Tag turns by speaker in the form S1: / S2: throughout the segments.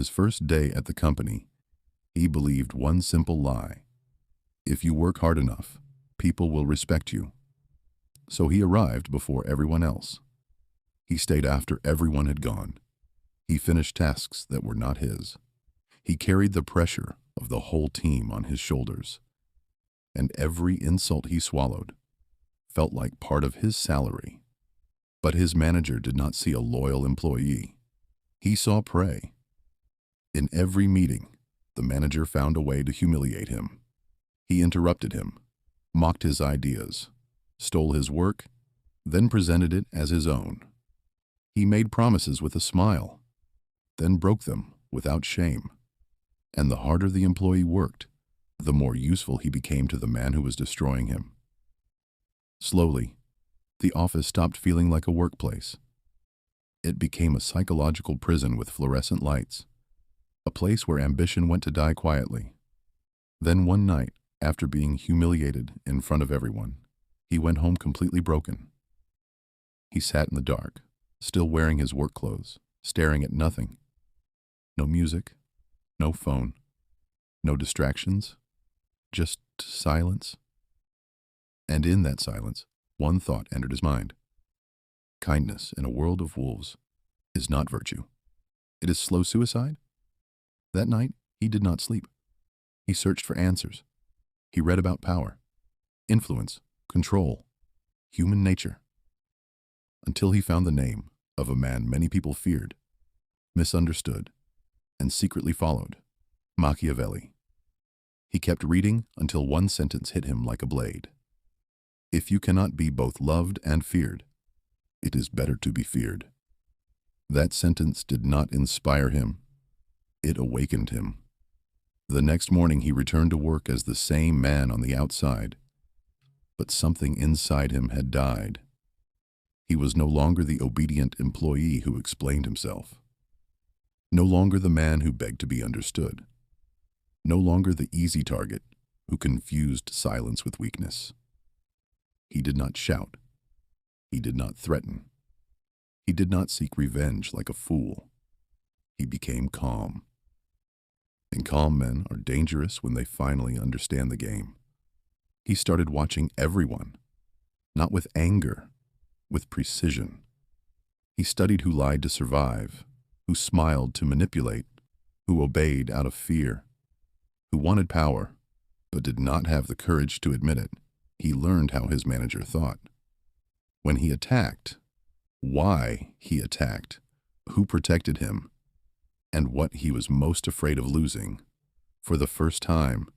S1: his first day at the company, he believed one simple lie: if you work hard enough, people will respect you. So he arrived before everyone else. He stayed after everyone had gone. He finished tasks that were not his. He carried the pressure of the whole team on his shoulders. And every insult he swallowed felt like part of his salary. But his manager did not see a loyal employee. He saw prey. In every meeting, the manager found a way to humiliate him. He interrupted him, mocked his ideas, stole his work, then presented it as his own. He made promises with a smile, then broke them without shame. And the harder the employee worked, the more useful he became to the man who was destroying him. Slowly, the office stopped feeling like a workplace. It became a psychological prison with fluorescent lights, a place where ambition went to die quietly. Then one night, after being humiliated in front of everyone, he went home completely broken. He sat in the dark, still wearing his work clothes, staring at nothing. No music, no phone, no distractions, just silence. And in that silence, one thought entered his mind. Kindness in a world of wolves is not virtue. It is slow suicide. That night, he did not sleep. He searched for answers. He read about power, influence, control, human nature, until he found the name of a man many people feared, misunderstood, and secretly followed: Machiavelli. He kept reading until one sentence hit him like a blade. If you cannot be both loved and feared, it is better to be feared. That sentence did not inspire him. It awakened him. The next morning he returned to work as the same man on the outside, but something inside him had died. He was no longer the obedient employee who explained himself. No longer the man who begged to be understood. No longer the easy target who confused silence with weakness. He did not shout. He did not threaten. He did not seek revenge like a fool. He became calm. And calm men are dangerous when they finally understand the game. He started watching everyone, not with anger, with precision. He studied who lied to survive, who smiled to manipulate, who obeyed out of fear, who wanted power, but did not have the courage to admit it. He learned how his manager thought. When he attacked, why he attacked, who protected him, and what he was most afraid of losing. For the first time,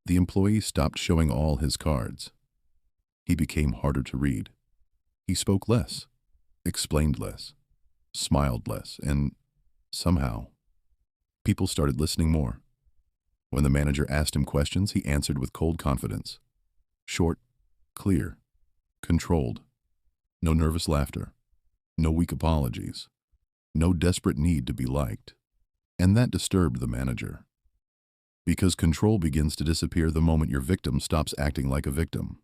S1: the employee stopped showing all his cards. He became harder to read. He spoke less, explained less, smiled less, and somehow, people started listening more. When the manager asked him questions, he answered with cold confidence. Short, clear, controlled. No nervous laughter. No weak apologies. No desperate need to be liked. And that disturbed the manager. Because control begins to disappear the moment your victim stops acting like a victim.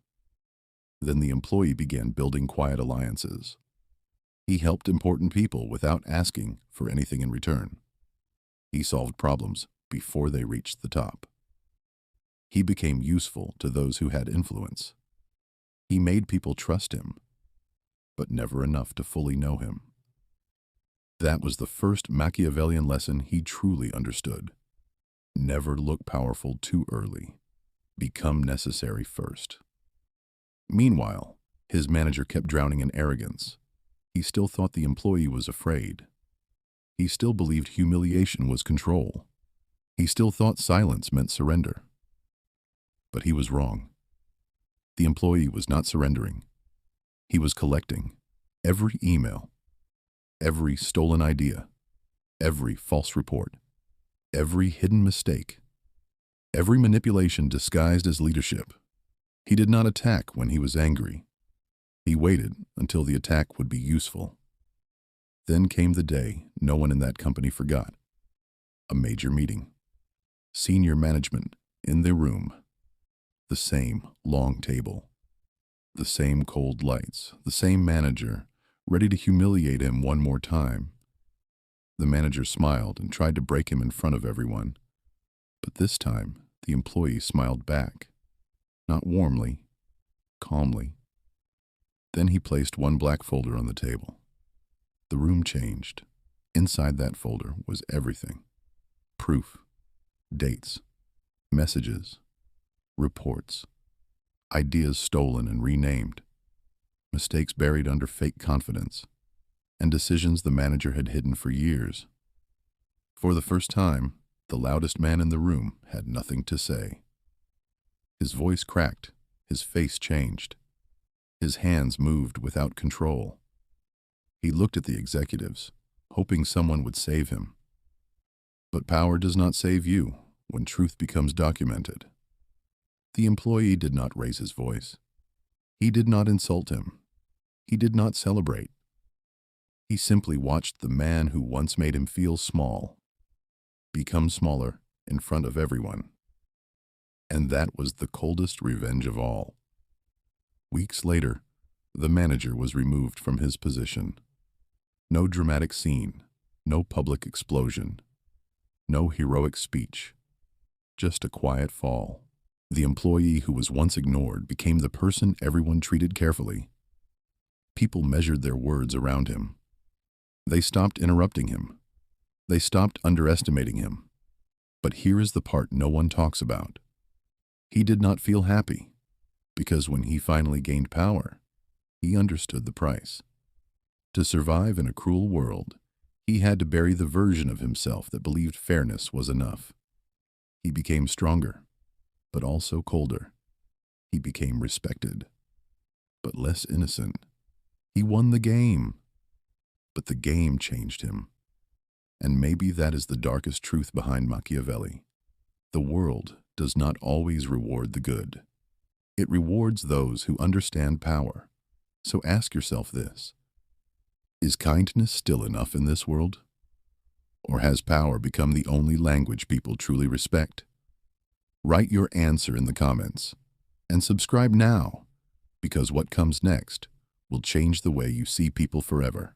S1: Then the employee began building quiet alliances. He helped important people without asking for anything in return. He solved problems before they reached the top. He became useful to those who had influence. He made people trust him, but never enough to fully know him. That was the first Machiavellian lesson he truly understood. Never look powerful too early. Become necessary first. Meanwhile, his manager kept drowning in arrogance. He still thought the employee was afraid. He still believed humiliation was control. He still thought silence meant surrender. But he was wrong. The employee was not surrendering. He was collecting every email, every stolen idea, every false report, every hidden mistake, every manipulation disguised as leadership. He did not attack when he was angry. He waited until the attack would be useful. Then came the day no one in that company forgot. A major meeting. Senior management in the room. The same long table. The same cold lights. The same manager, ready to humiliate him one more time. The manager smiled and tried to break him in front of everyone. But this time, the employee smiled back. Not warmly, calmly. Then he placed one black folder on the table. The room changed. Inside that folder was everything. Proof, dates, messages, reports, ideas stolen and renamed, mistakes buried under fake confidence, and decisions the manager had hidden for years. For the first time, the loudest man in the room had nothing to say. His voice cracked, his face changed. His hands moved without control. He looked at the executives, hoping someone would save him. But power does not save you when truth becomes documented. The employee did not raise his voice. He did not insult him. He did not celebrate. He simply watched the man who once made him feel small become smaller in front of everyone. And that was the coldest revenge of all. Weeks later, the manager was removed from his position. No dramatic scene, no public explosion, no heroic speech, just a quiet fall. The employee who was once ignored became the person everyone treated carefully. People measured their words around him. They stopped interrupting him. They stopped underestimating him. But here is the part no one talks about. He did not feel happy, because when he finally gained power, he understood the price. To survive in a cruel world, he had to bury the version of himself that believed fairness was enough. He became stronger, but also colder. He became respected, but less innocent. He won the game, but the game changed him. And maybe that is the darkest truth behind Machiavelli. The world does not always reward the good. It rewards those who understand power. So ask yourself this: is kindness still enough in this world? Or has power become the only language people truly respect? Write your answer in the comments and subscribe now, because what comes next will change the way you see people forever.